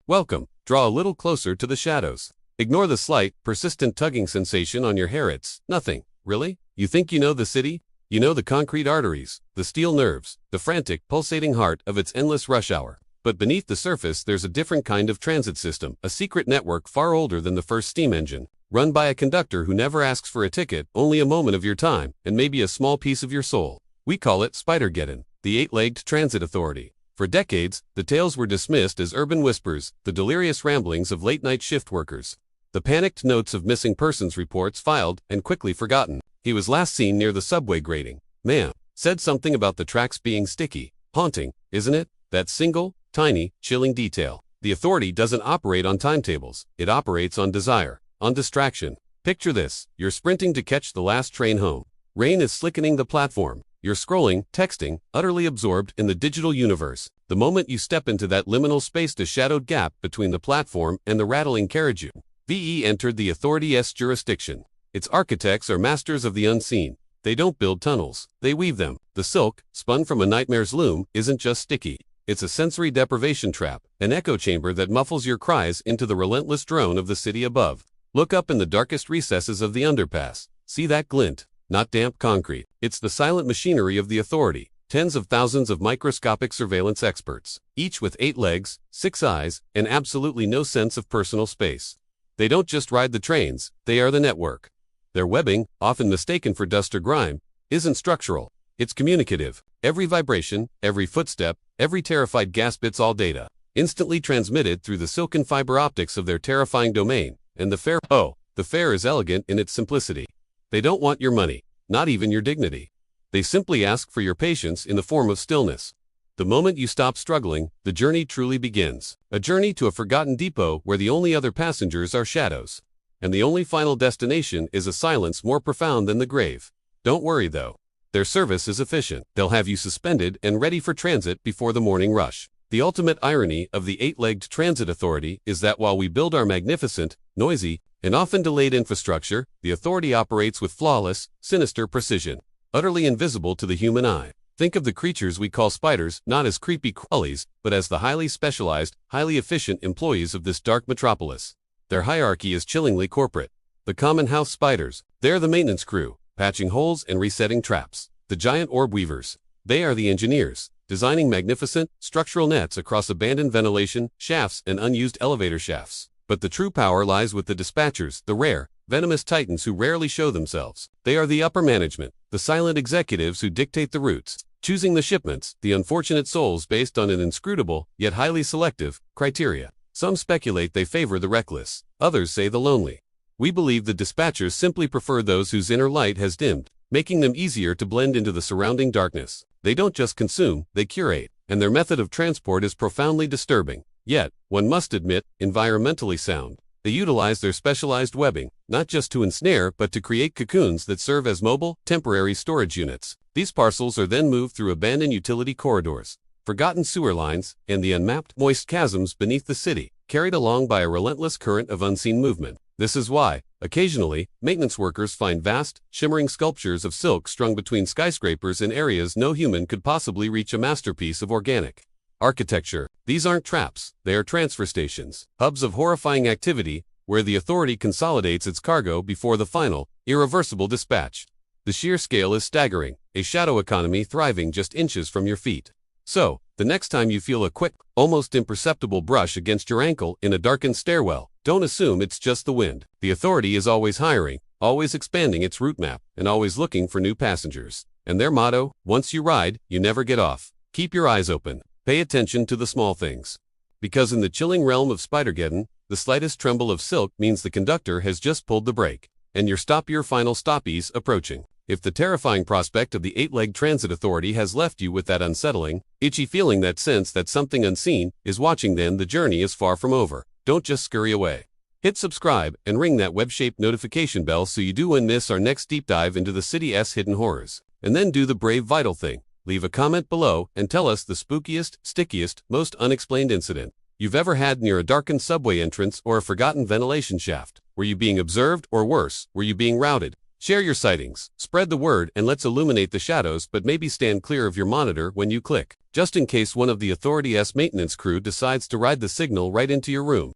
Welcome. Draw a little closer to the shadows. Ignore the slight, persistent tugging sensation on your hair. It's nothing. Really? You think you know the city? You know the concrete arteries, the steel nerves, the frantic, pulsating heart of its endless rush hour. But beneath the surface there's a different kind of transit system, a secret network far older than the first steam engine, run by a conductor who never asks for a ticket, only a moment of your time, and maybe a small piece of your soul. We call it Spider-Geddon, the eight-legged transit authority. For decades, the tales were dismissed as urban whispers, the delirious ramblings of late-night shift workers, the panicked notes of missing persons reports filed and quickly forgotten. He was last seen near the subway grating. Ma'am, said something about the tracks being sticky. Haunting, isn't it? That single, tiny, chilling detail. The authority doesn't operate on timetables. It operates on desire, on distraction. Picture this. You're sprinting to catch the last train home. Rain is slickening the platform. You're scrolling, texting, utterly absorbed in the digital universe. The moment you step into that liminal space, the shadowed gap between the platform and the rattling carriage, VE entered the authority's jurisdiction. Its architects are masters of the unseen. They don't build tunnels, they weave them. The silk, spun from a nightmare's loom, isn't just sticky. It's a sensory deprivation trap, an echo chamber that muffles your cries into the relentless drone of the city above. Look up in the darkest recesses of the underpass. See that glint? Not damp concrete. It's the silent machinery of the authority. Tens of thousands of microscopic surveillance experts, each with 8 legs, 6 eyes, and absolutely no sense of personal space. They don't just ride the trains, they are the network. Their webbing, often mistaken for dust or grime, isn't structural. It's communicative. Every vibration, every footstep, every terrified gasp, it's all data, instantly transmitted through the silken fiber optics of their terrifying domain. And the fare is elegant in its simplicity. They don't want your money, not even your dignity. They simply ask for your patience in the form of stillness. The moment you stop struggling, the journey truly begins. A journey to a forgotten depot where the only other passengers are shadows. And the only final destination is a silence more profound than the grave. Don't worry though. Their service is efficient. They'll have you suspended and ready for transit before the morning rush. The ultimate irony of the eight-legged transit authority is that while we build our magnificent, noisy, and often delayed infrastructure, the authority operates with flawless, sinister precision, utterly invisible to the human eye. Think of the creatures we call spiders not as creepy crawlies, but as the highly specialized, highly efficient employees of this dark metropolis. Their hierarchy is chillingly corporate. The common house spiders, they're the maintenance crew, patching holes and resetting traps. The giant orb weavers, they are the engineers, designing magnificent, structural nets across abandoned ventilation shafts and unused elevator shafts. But the true power lies with the dispatchers, the rare, venomous titans who rarely show themselves. They are the upper management, the silent executives who dictate the routes, choosing the shipments, the unfortunate souls based on an inscrutable, yet highly selective, criteria. Some speculate they favor the reckless, others say the lonely. We believe the dispatchers simply prefer those whose inner light has dimmed, making them easier to blend into the surrounding darkness. They don't just consume, they curate, and their method of transport is profoundly disturbing. Yet, one must admit, environmentally sound. They utilize their specialized webbing, not just to ensnare but to create cocoons that serve as mobile, temporary storage units. These parcels are then moved through abandoned utility corridors, forgotten sewer lines, and the unmapped, moist chasms beneath the city, carried along by a relentless current of unseen movement. This is why, occasionally, maintenance workers find vast, shimmering sculptures of silk strung between skyscrapers in areas no human could possibly reach, a masterpiece of organic architecture. These aren't traps, they are transfer stations, hubs of horrifying activity, where the authority consolidates its cargo before the final, irreversible dispatch. The sheer scale is staggering, a shadow economy thriving just inches from your feet. So, the next time you feel a quick, almost imperceptible brush against your ankle in a darkened stairwell, don't assume it's just the wind. The authority is always hiring, always expanding its route map, and always looking for new passengers. And their motto, once you ride, you never get off. Keep your eyes open. Pay attention to the small things. Because in the chilling realm of Spider-Geddon, the slightest tremble of silk means the conductor has just pulled the brake, and your final stoppies approaching. If the terrifying prospect of the eight-legged transit authority has left you with that unsettling, itchy feeling, that sense that something unseen is watching, then the journey is far from over. Don't just scurry away. Hit subscribe and ring that web-shaped notification bell so you don't miss our next deep dive into the city's hidden horrors. And then do the brave, vital thing. Leave a comment below and tell us the spookiest, stickiest, most unexplained incident you've ever had near a darkened subway entrance or a forgotten ventilation shaft. Were you being observed, or worse, were you being routed? Share your sightings, spread the word, and let's illuminate the shadows, but maybe stand clear of your monitor when you click, just in case one of the Authority's maintenance crew decides to ride the signal right into your room.